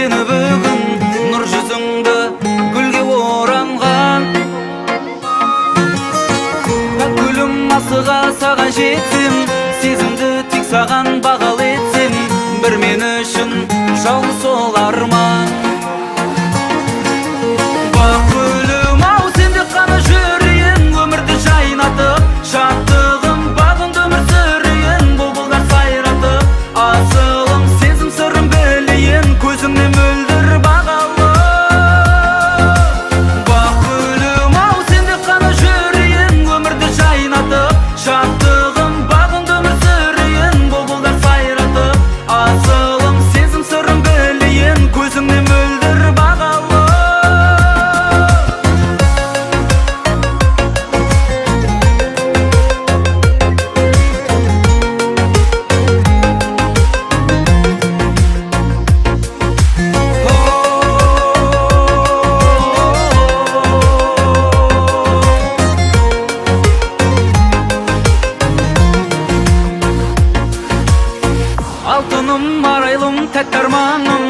seni bugün nur yüzüngde gülge orangan. Gülüm asıga sağa jetsin, sezimdi tik sagan bagal etsin. Bir men üçün жалғыз сол арман. Bak gülüm ау сенде қана жүрейін, өмірді жайнатып, шаттығым бағымды өмір сүрейін, бұлбұлдар сайратып, асылым сезім сырым білейін, көзімнен мөлдір бағалы. Bak gülüm ау сенде қана жүрейін, өмірді жайнатып, шаттығым бағымды өмір сүрейін, бұлбұлдар сайратып, асылым сезім сырым білейін, көзімнен мөлдір бағалы. Алтыным, арайлым, тәтті арманым,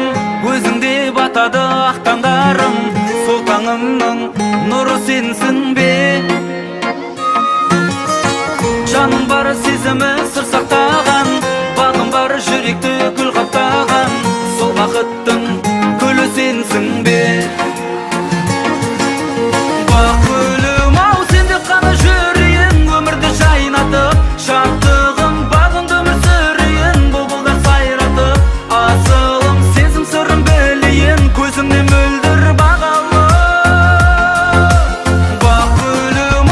өзіңде батады ақтаңдарым. Сол таңымның нұры сенсің бе? Жаным бар сезімі сыр сақтаған, бағым бар жүректі гүл қаптаған. Сол бақыттың гүлі сенсің бе? Бақ гүлім ау сенде қана жүрейін, өмірді жайнатып, шаттығым бағымды өмір сүрейін, бұлбұлдар сайратып, асылым сезім сырым білейін, көзімнен мөлдір бағалы. Бақ гүлім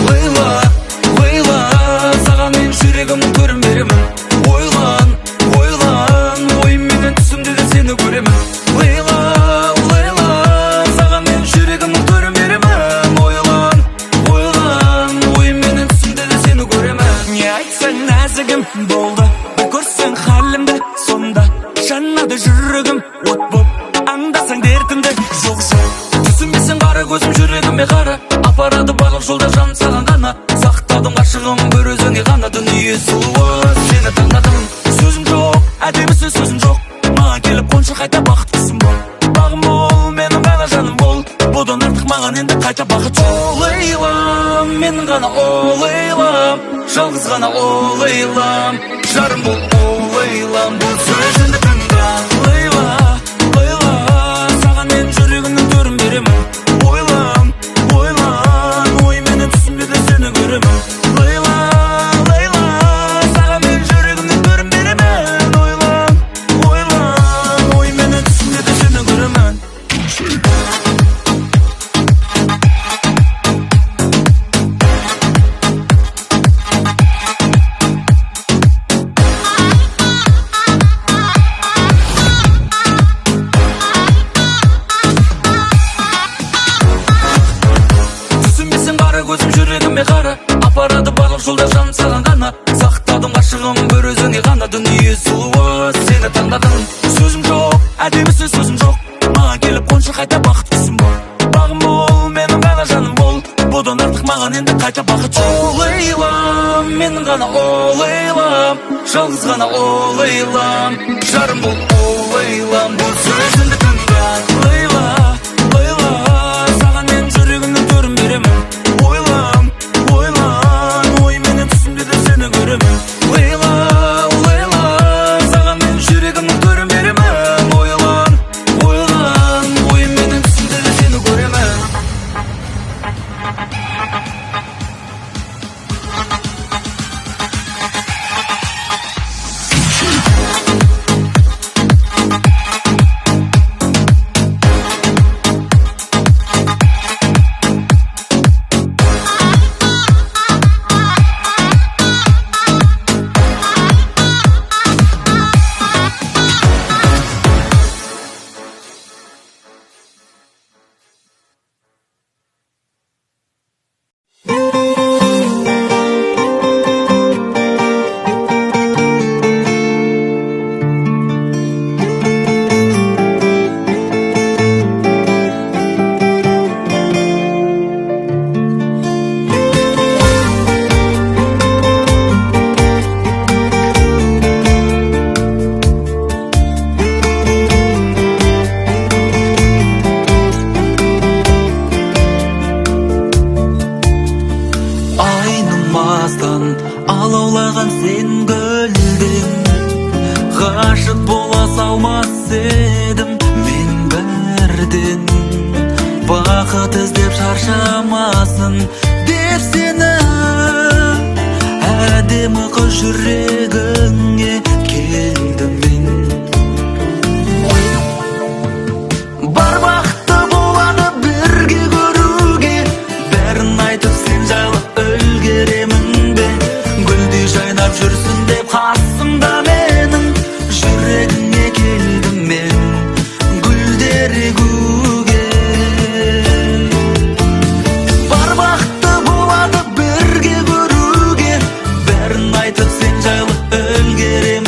Лейла, Лейла, саған мен жүрегімнің көрін беремін. Ойлан, ойлан, ойым менен түсімде де сені көремін. Лейла, Лейла, саған мен жүрегімнің көрін беремін. Ойлан, ойлан, ойым менен түсімде де сені көремін. Не айтсаң нәзігім болды, көрсең халімді сонда жанады жүрегім от боп, аңдасаң дертімді жоқ жоқ. Түсінбесең қара көзім жүрегіме қара, апарады барлық жолда жан саған ғана. Сақтадым ғашығым бір өзіңе ғана, дүние сұлуы сені таңдадым. Сөзім жоқ, әдемісі сөзім жоқ, маған келіп қоншы қайта бақыттысың бол. Бағым бол, менің ғана жаным бол, бұдан артық маған енді қайта бақыт жоқ. О Лейлам, менің ғана о Лейлам, жалғыз ғана о Лейлам, жарым бол о Лейлам, бұл сөзіңді тыңда. Лейла, Лейла, саған мен жүрегімнің төрін беремін. Ойлан, ойлан, ой менен түсімде де сені көремін. Лейла, Лейла, саған мен жүрегімнің төрін беремін. Ойлан, ойлан, ой менен түсімде де сені көремін. Түсінбесең қара көзім жүрегіме қара, апарады барлық жолда жан саған ғана. Сақтадым ғашығым бір өзіңе ғана, дүние сұлуы сені таңдадым. Сөзім жоқ, әдемісі сөзім жоқ, маған келіп қоншы қайта бақыттысың бол. Бағым бол, менің ғана жаным бол, бұдан артық маған енді қайта бақыт жоқ. О Лейлам, менің ғана о Лейлам, жалғыз ғана о Лейлам, жарым бол о Лейлам, бұл сөзімді тыңда. Лейла, Лейла, саған мен жүрегімнің төрін беремін. Ойлан, ойлан, ой менен түсімде де сені көремін. Лейла, Лейла, саған мен жүрегімнің төрін беремін. Ойлан, ойлан, ой менен түсімде де сені көремін. Айнымастан алаулаған сен гүлдің, ғашық бола салмас едім мен бірден. Бақыт іздеп шаршамасын деп сені, әдемі қыз жүрегіңе келдім мен. Бар бақытты болады бірге көруге, бәрін айтып сен жайлы үлгеремін бе. Гүлдей жайнап жүрсін деп қасымда менің, жүрегіңе келдім мен гүлдер егуге. Бар бақытты болады бірге көруге, бәрін айтып сен жайлы үлгеремін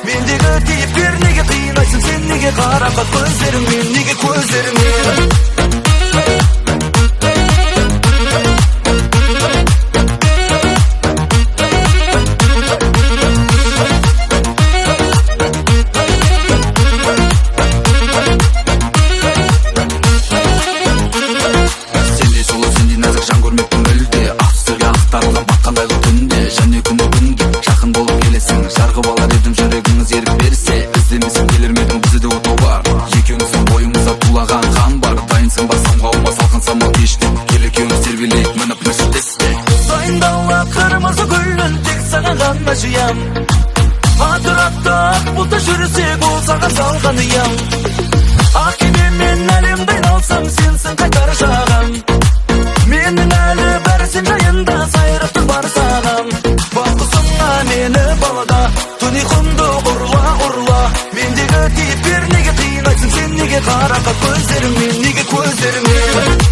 Mendeki deyip bir nege kıynaysın sen nege karaqat gözlerimden nege gözlerimden Hatıratta bulta şürüsek olsağın salğanıyam Akibimmin elimden alsam sensin kaytarışağım Menin eli bersin jayında sayrıptır barsağım Bakısınla meni balada tunuykundu urla Mendeki deyip bir nege kıynaysın sen nege karaqat gözlerimden nege gözlerimden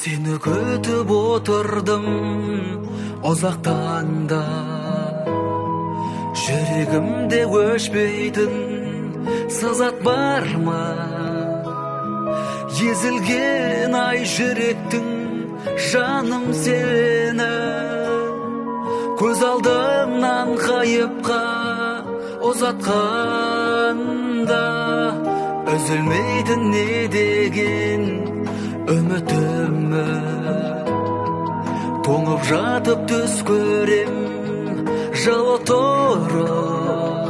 Seni kütüp oturdum uzaktan da Жүрегimde өшпейтін сызат бар ма Езілген ай жүректің жаным сені Көз алдымнан қайыпқа ұзатқанда Үзілмейтін не деген үмітімі Тоңып жатып түс көрем жылы тұрып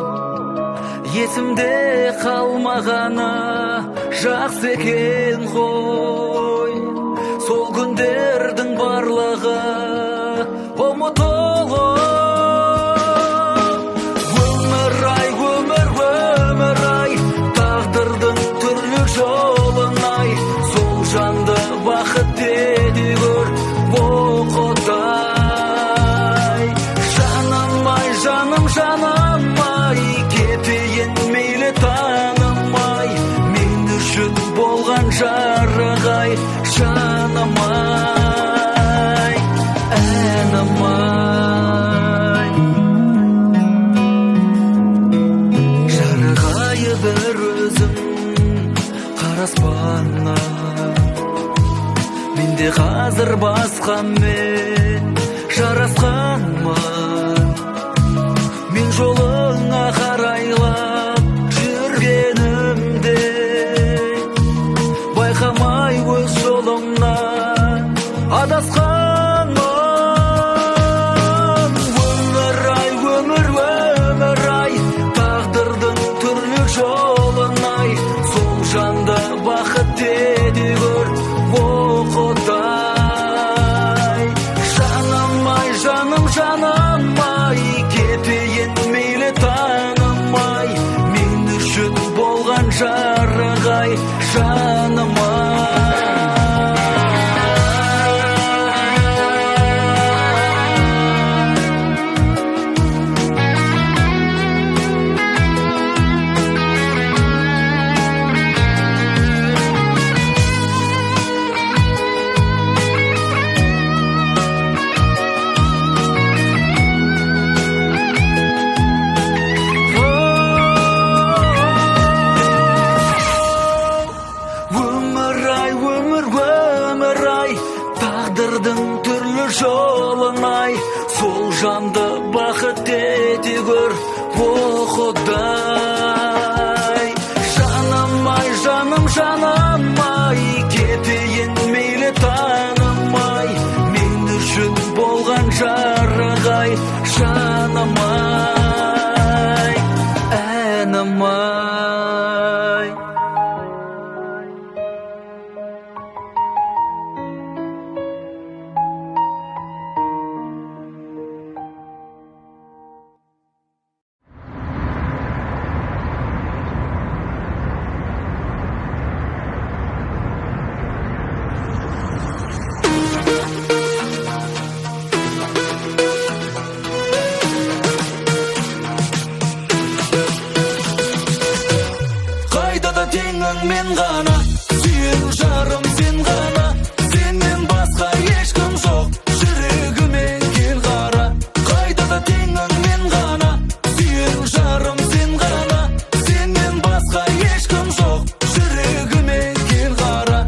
Есімде қалмағаны жақсы екен ғой Сол күндердің барлығы ұмытылып Өмір ай тағдырдың түрлі жолын-ай Сол жанды бақыт деді көр оқыдай Жаным ай кетейін мейлі танымай Мен үшін болған жарық-ай жаным ай әнім ай Жарық-ай бір өзім қараспана Менде қазір басқамен жарасқанмын Мен жолыңа қарайлап жүргенімде Байқамай өз жолымнан адасқанмын Өмір ай тағдырдың түрлі жолын-ай Сол жанды бақыт деді көр оқыдай Жаным ай кетейін мейлі танымай Мен үшін болған жарық-ай жаным ай тағдырдың түрлі жолынай, сол жанды бақыт ете көр, о Құдай. Жаным-ай, жаным, жаным-ай, кетейін мейлі танымай, мен үшін болған жарығай, жаным-ай, әнім-ай. Мен ғана сүйем жарым, сен ғана, сенен басқа ешкім жоқ, жүрегіме кел қара. Қайда да теңің мен ғана сүйем жарым, сен ғана, сенен басқа ешкім жоқ, жүрегіме кел қара.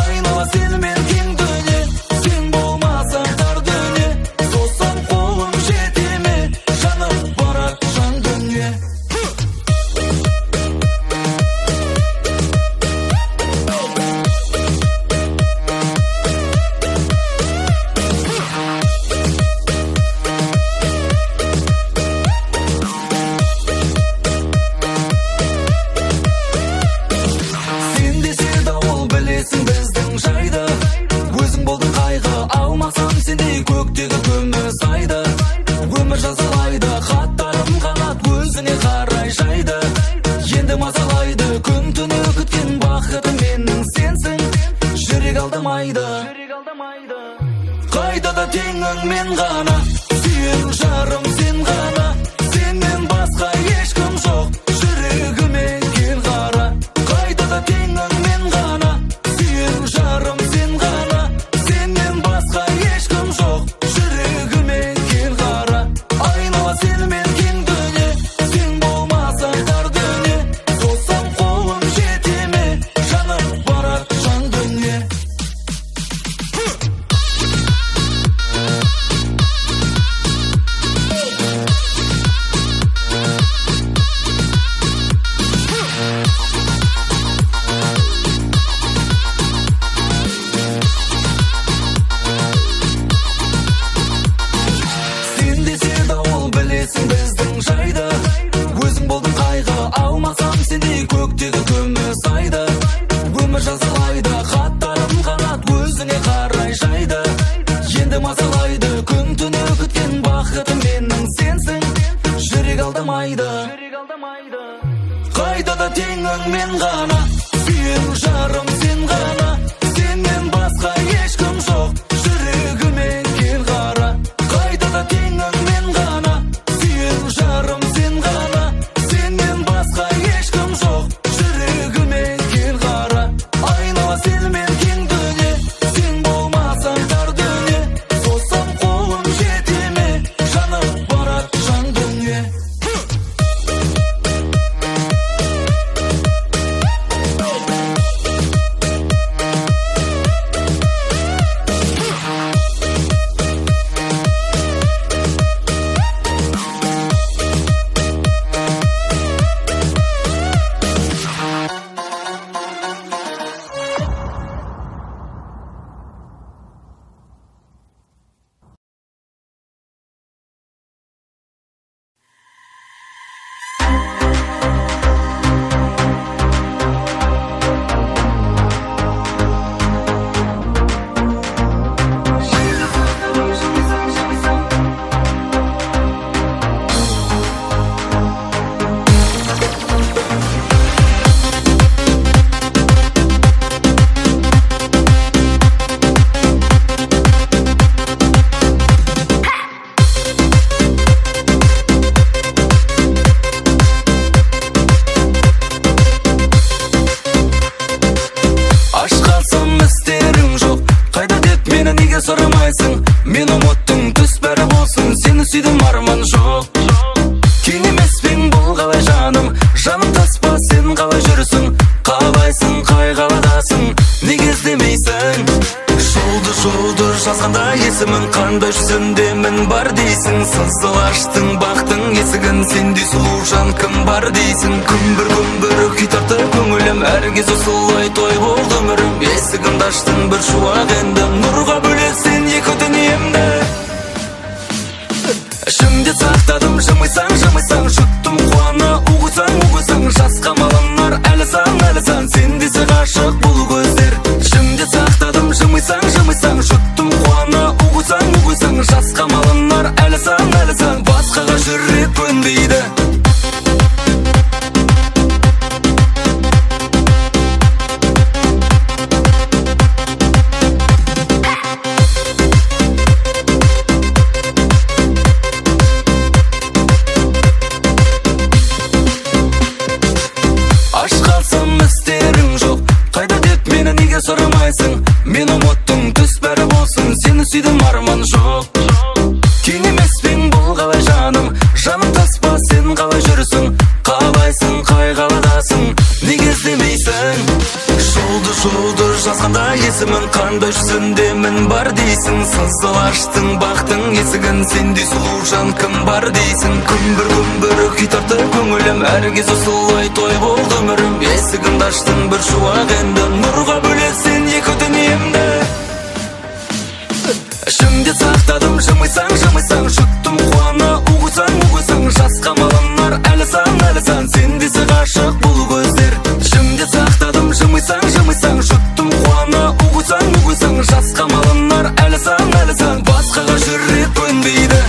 Айнала сенімен кең дүние, сен болмасаң тар дүние, созсам қолым жете ме, жаным барады жан дүние. Көктегі күміс айды, өмір жазалайды, хаттарым қанат өзіне қарай жайды. Енді мазалайды, күн түні күткен бақытым менің сенсің, жүрек алдамайды. Қайда да теңің мен ғана сүйем жарым, сен ғана, сенен басқа ешкім жоқ, жүрегіме кел қара. Қайда да теңің мен ғана сүйем жарым, сен ғана, сенен басқа ешкім жоқ, жүрегіме кел қара. Айнала сенімен кең дүние, сен болмасаң тар дүние, созсам қолым жете ме, жаным барады жан дүние. Біздің жайды, өзің болдың қайғы, алмасам сендей көктегі күміс айды. Өмір жазалайды, хаттарым қанат өзіне қарай жайды. Енді мазалайды, күн түні күткен бақытым менің сенсің, жүрек алдамайды. Қайда да теңің мен ғана сүйем жарым, сен ғана, сенен басқа ешкім жоқ, жүрегіме кел қара. Қайда да теңің мен ғана жарым, сен ғана, сенен басқа ешкім жоқ, жүрегіме кел қара. Айнала сенімен кең дүние, сен болмасаң тар дүние, созсам қолым жете ме, жаным барады жан дүние. жазганда есімін қандай жүзінде мін бар дейсің. Сызылаштың бақтың есігін, сендей сұлу жан кім бар дейсің. Күмбір күй тартты көңілім, әр кез осылай той болды өмірім. Есігімді аштың бір шуақ енді, нұрға бөлеп сен екі дүниемді. Ішімде сақтадым, жымайсаң, жұттым қуана уғысаң, жасқа малынар әлі сан, сен десе ғашық бұл көздер. Ішімде сақтадым, жымайсаң, жұттым қуана уғысаң, жасқа малынар әлі сан, басқаға жүрек көнбейді. Сұрамайсың, мен ұмыттым, түс бәрі болсын, сені сүйдім, арман жоқ. Тең емеспен бұл қалай жаным, жаным таспа, сен қалай жүрсің, қалайсың, қай қаладасың, неге іздемейсің? Жолды жазғанда есімін, қандай жүзінде мін бар дейсің. Сызылаштың бақтың есігін, сендей сұлу жан кім бар дейсің. Күмбір күй тартты көңілім, әр кез осылай той болды өмірім. Есігімді аштың бір шуақ енді, нұрға бөлеп сен екі дүниемді. Ішімде сақтадым, жымайсаң, жұттым қуана уғысаң, жасқа малынар әлі сан, сен десе ғашық бұл көздер. Ішімде сақтадым, жымайсаң, жұттым қуана уғысаң, жасқа малынар әлі сан, басқаға жүрек көнбейді.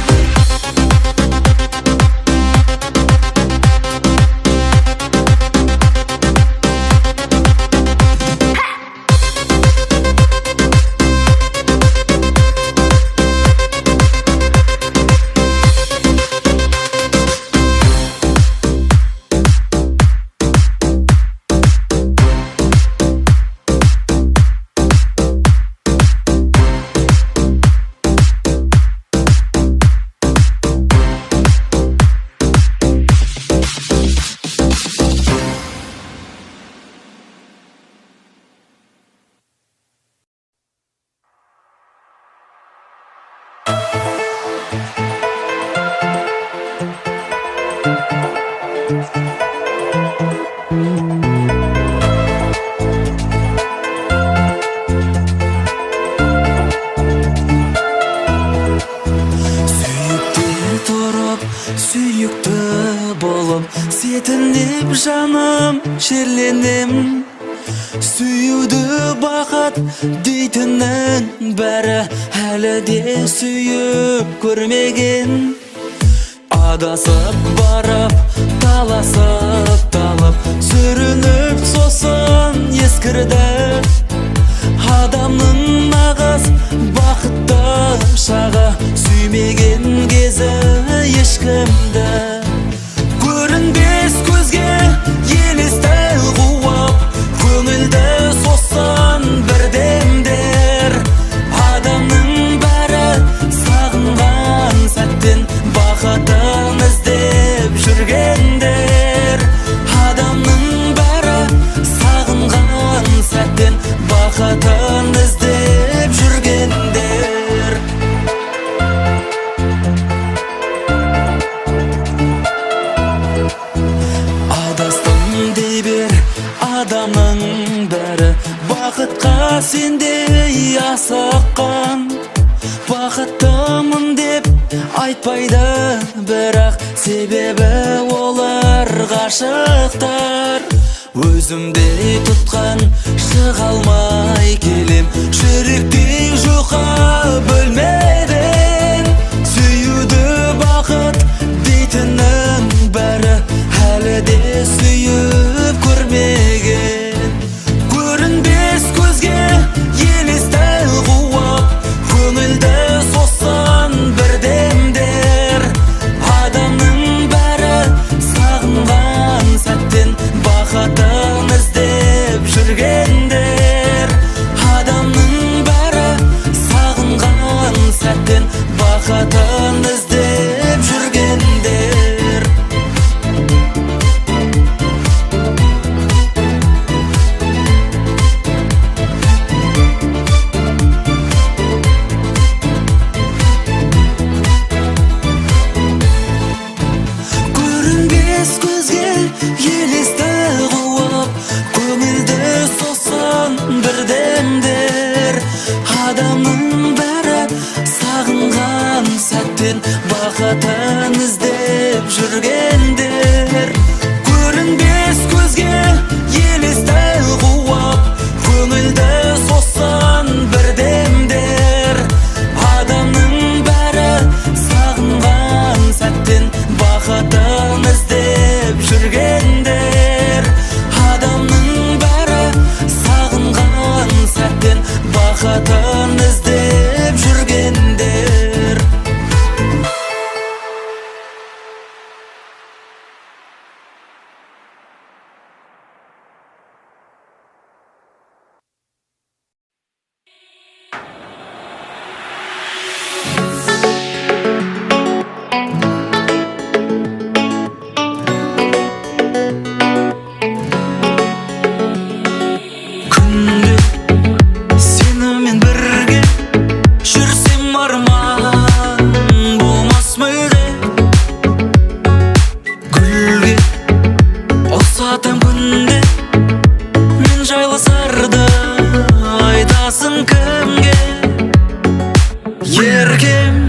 Сетінеп жаным шерленем, сүйуді бақыт дейтіннің бәрі әлі де сүйіп көрмеген. Адасып барып, таласып, сүрініп сосын ескірді. Адамның нағыз бақытты шағы, сүймеген кезі ешкімді. Көрінбес көзге елесті қуып, көңілді сосын бірдемдер. Адамның бәрі сағынған сәттен бақытын іздеп жүргендер. Адамның бәрі сағынған сәттен бақытын іздеп жүргендер. Адамның бәрі бақытқа сендей асыққан. Бақыттымын деп айтпайды, бірақ себебі олар ғашықтар. Өзімде тұтқан шыға алмай келем, жүректей жұқа бөлмеден. Сүйуді бақыт дейтіннің бәрі әлі де сүйіп көрмеген. Көрінбес көзге елесті қуып, көңілді сосын бірдемдер. Адамның бәрі сағынған сәттен бақытын іздеп жүргендер. Адамның бәрі Адамның бәрі сағынған сәттен бақытын іздеп жүргендер. Көрінбес көзге елесті қуап, көңілді соқсан бірдемдер. Адамның бәрі сағынған сәттен бақытын іздеп жүргендер. Адамның бәрі сағынған сәттен бақытын іздеп жүргендер. Күнде сенімен бірге жүрсем арман болмас мүлде. Гүлге ұқсатам күнде мен жайлы сырды айтасың кімге? Еркем